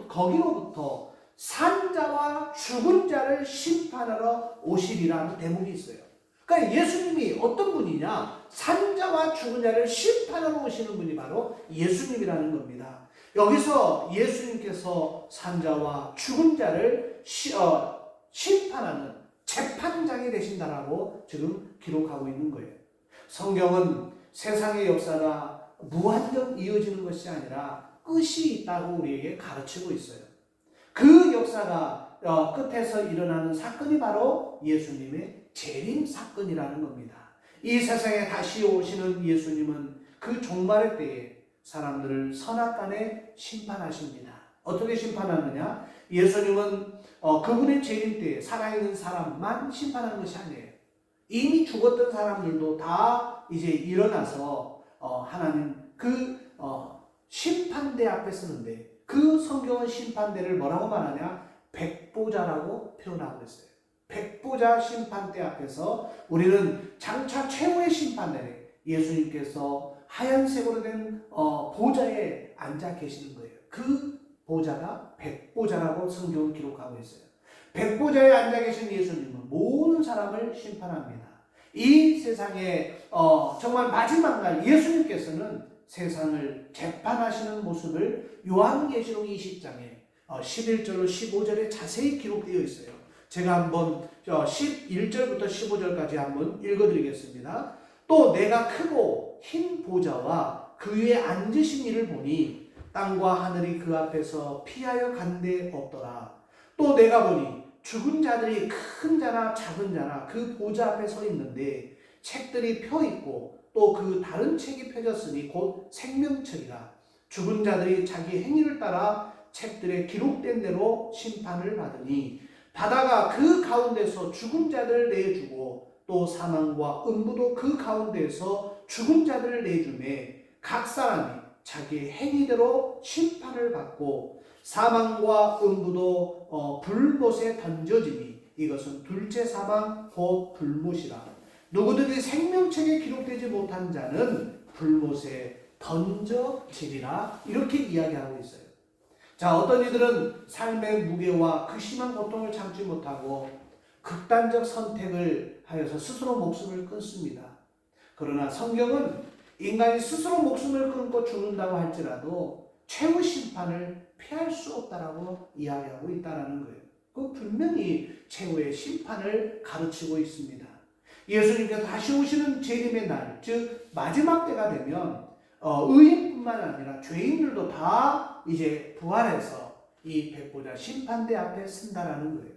거기로부터 산자와 죽은 자를 심판하러 오시리라는 대목이 있어요. 그러니까 예수님이 어떤 분이냐? 산자와 죽은 자를 심판하러 오시는 분이 바로 예수님이라는 겁니다. 여기서 예수님께서 산자와 죽은 자를 심판하는 재판장이 되신다라고 지금 기록하고 있는 거예요. 성경은 세상의 역사가 무한정 이어지는 것이 아니라 끝이 있다고 우리에게 가르치고 있어요. 그 역사가 끝에서 일어나는 사건이 바로 예수님의 재림 사건이라는 겁니다. 이 세상에 다시 오시는 예수님은 그 종말의 때에 사람들을 선악간에 심판하십니다. 어떻게 심판하느냐? 예수님은 그분의 재림 때에 살아있는 사람만 심판하는 것이 아니에요. 이미 죽었던 사람들도 다 이제 일어나서 하나님 심판대 앞에 서는데 그 성경은 심판대를 뭐라고 말하냐? 백보자라고 표현하고 있어요. 백보자 심판대 앞에서 우리는 장차 최후의 심판대에 예수님께서 하얀색으로 된 보좌에 앉아 계시는 거예요. 그 보좌가 백보자라고 성경은 기록하고 있어요. 백보자에 앉아 계신 예수님은 모든 사람을 심판합니다. 이 세상에 정말 마지막 날 예수님께서는 세상을 재판하시는 모습을 요한계시록 20장에 11절로 15절에 자세히 기록되어 있어요. 제가 한번 11절부터 15절까지 한번 읽어드리겠습니다. 또 내가 크고 흰 보좌와 그 위에 앉으신 이를 보니 땅과 하늘이 그 앞에서 피하여 간 데 없더라. 또 내가 보니 죽은 자들이 큰 자나 작은 자나 그 보좌 앞에 서 있는데 책들이 펴 있고 또 그 다른 책이 펴졌으니 곧 생명책이라. 죽은 자들이 자기 행위를 따라 책들에 기록된 대로 심판을 받으니 바다가 그 가운데서 죽은 자들을 내주고 또 사망과 음부도 그 가운데에서 죽은 자들을 내주매 각 사람이 자기 행위대로 심판을 받고 사망과 음부도 불못에 던져지니 이것은 둘째 사망 곧 불못이라. 누구든지 생명책에 기록되지 못한 자는 불못에 던져지리라. 이렇게 이야기하고 있어요. 자, 어떤 이들은 삶의 무게와 그 심한 고통을 참지 못하고 극단적 선택을 하여서 스스로 목숨을 끊습니다. 그러나 성경은 인간이 스스로 목숨을 끊고 죽는다고 할지라도 최후 심판을 피할 수 없다라고 이야기하고 있다는 거예요. 그 분명히 최후의 심판을 가르치고 있습니다. 예수님께서 다시 오시는 재림의 날, 즉 마지막 때가 되면 의인뿐만 아니라 죄인들도 다 이제 부활해서 이 백보자 심판대 앞에 쓴다라는 거예요.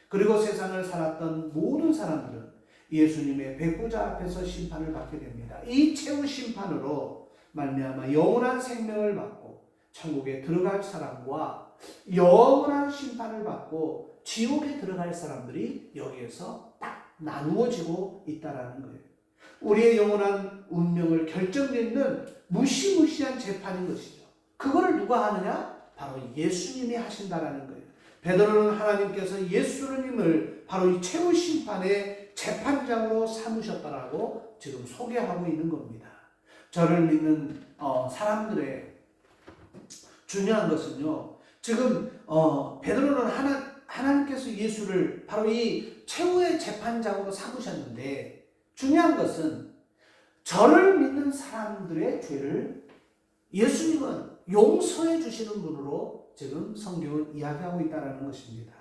그리고 세상을 살았던 모든 사람들은 예수님의 백보자 앞에서 심판을 받게 됩니다. 이 최후 심판으로 말미암아 영원한 생명을 받고 천국에 들어갈 사람과 영원한 심판을 받고 지옥에 들어갈 사람들이 여기에서 딱 나누어지고 있다라는 거예요. 우리의 영원한 운명을 결정짓는 무시무시한 재판인 것이죠. 그거를 누가 하느냐? 바로 예수님이 하신다라는 거예요. 베드로는 하나님께서 예수님을 바로 이 최후 심판의 재판장으로 삼으셨다라고 지금 소개하고 있는 겁니다. 저를 믿는 사람들의 중요한 것은요. 지금 베드로는 하나님께서 예수를 바로 이 최후의 재판장으로 삼으셨는데 중요한 것은 저를 믿는 사람들의 죄를 예수님은 용서해 주시는 분으로 지금 성경은 이야기하고 있다는 것입니다.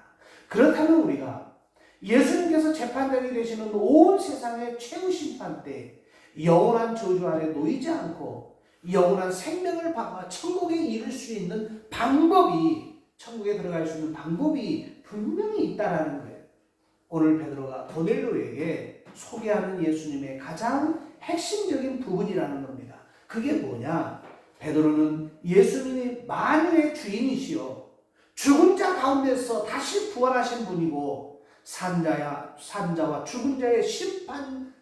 그렇다면 우리가 예수님께서 재판장이 되시는 온 세상의 최후 심판 때 영원한 저주 아래 놓이지 않고 영원한 생명을 받아 천국에 이를 수 있는 방법이, 천국에 들어갈 수 있는 방법이 분명히 있다라는 거예요. 오늘 베드로가 고넬료에게 소개하는 예수님의 가장 핵심적인 부분이라는 겁니다. 그게 뭐냐? 베드로는 예수님이 만유의 주인이시요 죽은 자 가운데서 다시 부활하신 분이고 산자와 죽은 자의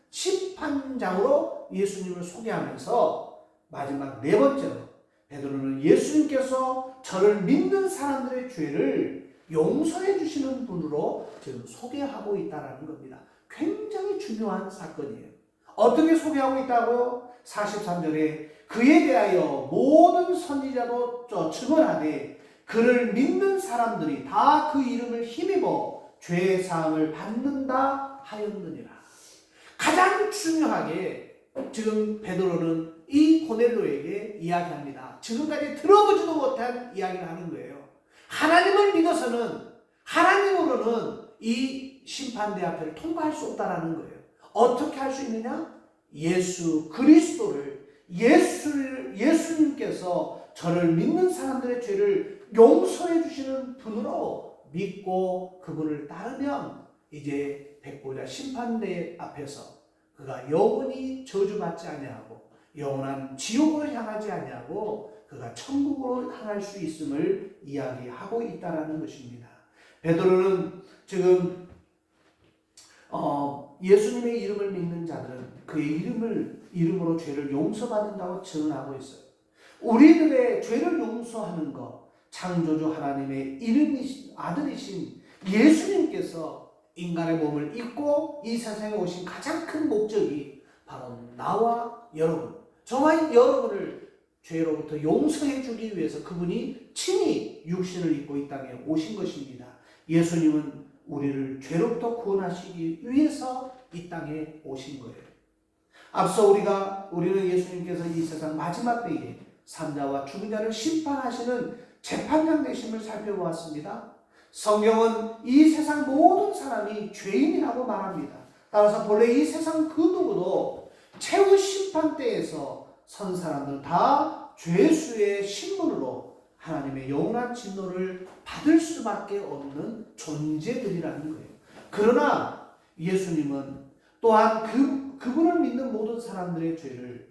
심판장으로 예수님을 소개하면서 마지막 네 번째로 베드로는 예수님께서 저를 믿는 사람들의 죄를 용서해 주시는 분으로 지금 소개하고 있다는 겁니다. 굉장히 중요한 사건이에요. 어떻게 소개하고 있다고요? 43절에 그에 대하여 모든 선지자도 증언하되 그를 믿는 사람들이 다 그 이름을 힘입어 죄의 사함을 받는다 하였느니라. 가장 중요하게 지금 베드로는 이 고넬료에게 이야기합니다. 지금까지 들어보지도 못한 이야기를 하는 거예요. 하나님을 믿어서는 하나님으로는 이 심판대 앞을 통과할 수 없다라는 거예요. 어떻게 할 수 있느냐? 예수 그리스도를 예수님께서 저를 믿는 사람들의 죄를 용서해 주시는 분으로 믿고 그분을 따르면 이제 백보자 심판대 앞에서 그가 영원히 저주받지 아니하고 영원한 지옥으로 향하지 아니하고 그가 천국으로 향할 수 있음을 이야기하고 있다라는 것입니다. 베드로는 지금 예수님의 이름을 믿는 자들은 그의 이름으로 죄를 용서받는다고 증언하고 있어요. 우리들의 죄를 용서하는 것, 창조주 하나님의 이름이신 아들이신 예수님께서 인간의 몸을 입고 이 세상에 오신 가장 큰 목적이 바로 나와 여러분, 저와 여러분을 죄로부터 용서해 주기 위해서 그분이 친히 육신을 입고 이 땅에 오신 것입니다. 예수님은 우리를 죄로부터 구원하시기 위해서 이 땅에 오신 거예요. 앞서 우리는 예수님께서 이 세상 마지막 때에 산자와 죽은 자를 심판하시는 재판장 되심을 살펴보았습니다. 성경은 이 세상 모든 사람이 죄인이라고 말합니다. 따라서 본래 이 세상 그 누구도 최후 심판 때에서 선 사람들은 다 죄수의 신분으로 하나님의 영원한 진노를 받을 수밖에 없는 존재들이라는 거예요. 그러나 예수님은 또한 그분을 믿는 모든 사람들의 죄를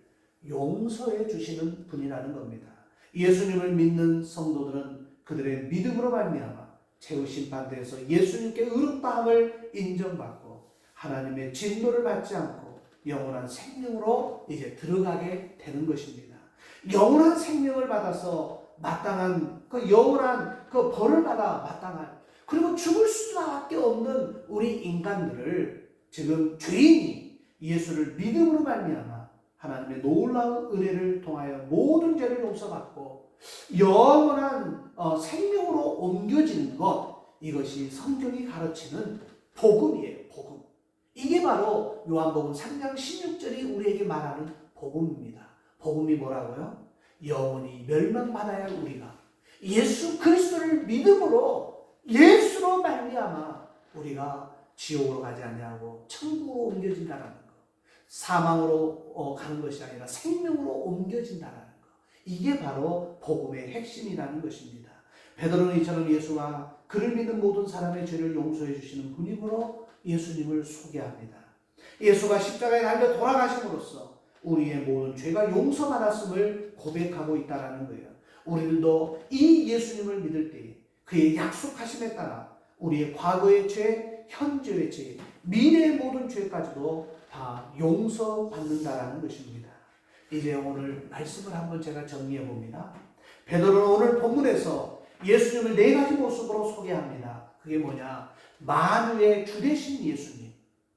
용서해 주시는 분이라는 겁니다. 예수님을 믿는 성도들은 그들의 믿음으로 말미암아 최후 심판대에서 예수님께 의롭다함을 인정받고 하나님의 진노를 받지 않고 영원한 생명으로 이제 들어가게 되는 것입니다. 영원한 생명을 받아서 마땅한 그 영원한 그 벌을 받아 마땅한, 그리고 죽을 수밖에 없는 우리 인간들을 지금 죄인이 예수를 믿음으로 말미암아 하나님의 놀라운 은혜를 통하여 모든 죄를 용서받고 영원한 생명으로 옮겨지는 것, 이것이 성경이 가르치는 복음이에요. 복음. 이게 바로 요한복음 3장 16절이 우리에게 말하는 복음입니다. 복음이 뭐라고요? 영원히 멸망받아야 할 우리가 예수 그리스도를 믿음으로 예수로 말미암아 우리가 지옥으로 가지 아니하고 천국으로 옮겨진다는 것, 사망으로 가는 것이 아니라 생명으로 옮겨진다는 것, 이게 바로 복음의 핵심이라는 것입니다. 베드로는 이처럼 예수와 그를 믿는 모든 사람의 죄를 용서해 주시는 분이므로 예수님을 소개합니다. 예수가 십자가에 달려 돌아가심으로써 우리의 모든 죄가 용서받았음을 고백하고 있다는 거예요. 우리들도 이 예수님을 믿을 때 그의 약속하심에 따라 우리의 과거의 죄, 현재의 죄, 미래의 모든 죄까지도 다 용서받는다라는 것입니다. 이제 오늘 말씀을 한번 제가 정리해 봅니다. 베드로는 오늘 본문에서 예수님을 네 가지 모습으로 소개합니다. 그게 뭐냐? 만유의 주 되신 예수님,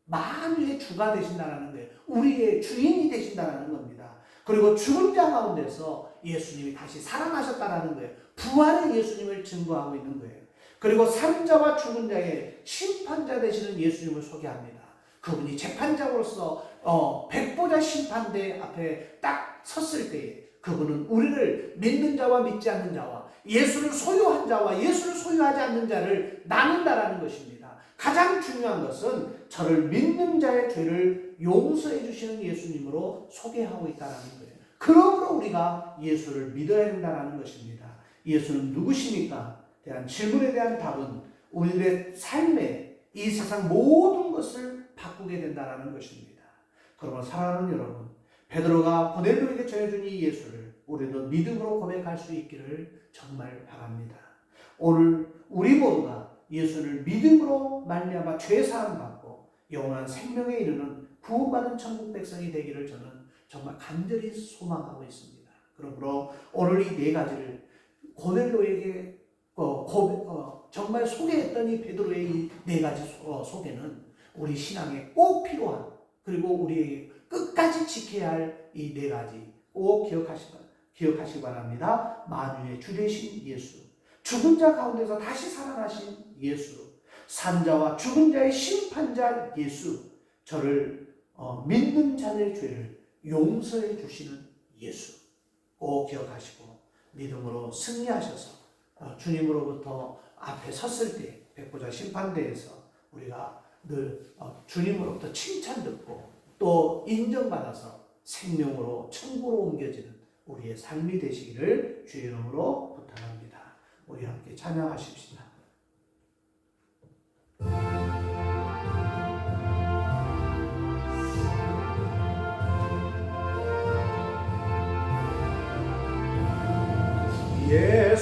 만유의 주가 되신다는 거예요. 우리의 주인이 되신다는 겁니다. 그리고 죽은 자 가운데서 예수님이 다시 살아나셨다는 거예요. 부활의 예수님을 증거하고 있는 거예요. 그리고 산자와 죽은 자의 심판자 되시는 예수님을 소개합니다. 그분이 재판장으로서 백보자 심판대 앞에 딱 섰을 때에 그분은 우리를 믿는 자와 믿지 않는 자와 예수를 소유한 자와 예수를 소유하지 않는 자를 나눈다라는 것입니다. 가장 중요한 것은 저를 믿는 자의 죄를 용서해 주시는 예수님으로 소개하고 있다는 거예요. 그러므로 우리가 예수를 믿어야 된다는 것입니다. 예수는 누구십니까? 대한 질문에 대한 답은 우리들의 삶에 이 세상 모든 것을 바꾸게 된다는 것입니다. 그러면 사랑하는 여러분, 베드로가 고넬료에게 전해준 이 예수를 우리도 믿음으로 고백할 수 있기를 정말 바랍니다. 오늘 우리 모두가 예수를 믿음으로 말미암아 죄 사함 받고 영원한 생명에 이르는 구원받은 천국 백성이 되기를 저는 정말 간절히 소망하고 있습니다. 그러므로 오늘 이 네 가지를 고넬료에게 정말 소개했던 이 베드로의 이 네 가지 소개는 우리 신앙에 꼭 필요한, 그리고 우리에게 끝까지 지켜야 할 이 네 가지 꼭 기억하시기 바랍니다. 만유의 주 되신 예수, 죽은 자 가운데서 다시 살아나신 예수, 산자와 죽은 자의 심판자 예수, 저를 믿는 자의 죄를 용서해 주시는 예수 꼭 기억하시고 믿음으로 승리하셔서 주님으로부터 앞에 섰을 때 백보자 심판대에서 우리가 늘 주님으로부터 칭찬 듣고 또 인정받아서 생명으로 천국으로 옮겨지는 우리의 삶이 되시기를 주의 이름으로 부탁합니다. 우리 함께 찬양하십시다.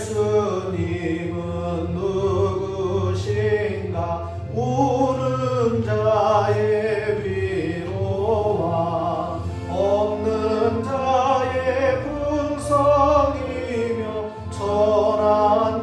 예수님은 누구신가? 우는 자의 위로와 없는 자의 풍성이며 천한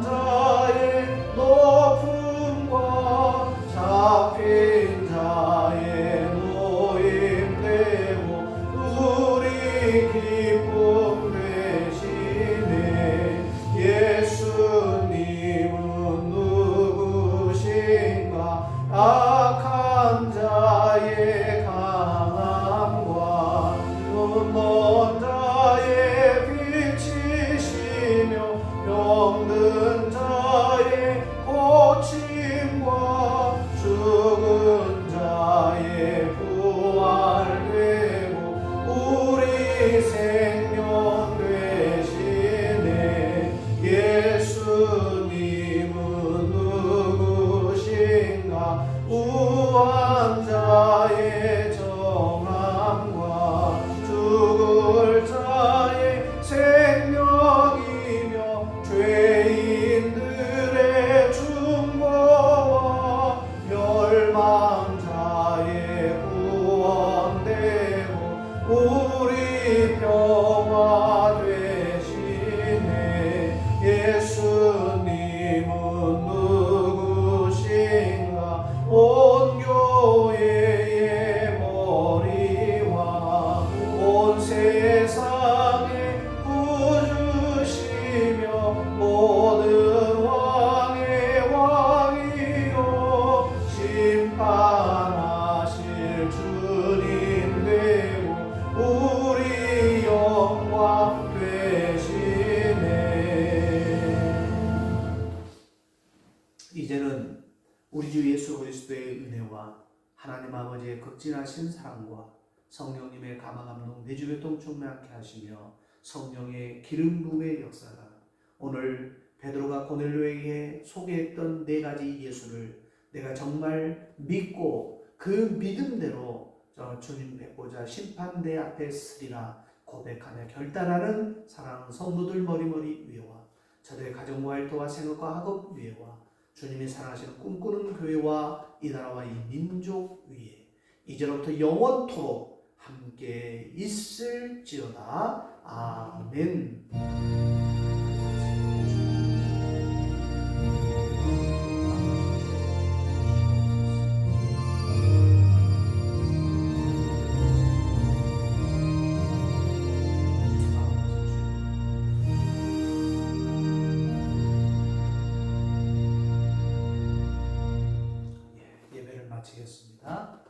하나님 아버지의 극진하신 사랑과 성령님의 감화감동 내주교통 충만케 하시며 성령의 기름 부음의 역사가 오늘 베드로가 고넬료에게 소개했던 네 가지 예수를 내가 정말 믿고 그 믿음대로 주님 뵙고자 심판대 앞에 서리라 고백하며 결단하는 사랑하는 성도들 머리머리 위에와 저들의 가정과 일터와 생업과 학업 위에와 주님이 사랑하시는 꿈꾸는 교회와 이 나라와 이 민족 위에 이제로부터 영원토록 함께 있을지어다. 아멘. 예배를 마치겠습니다.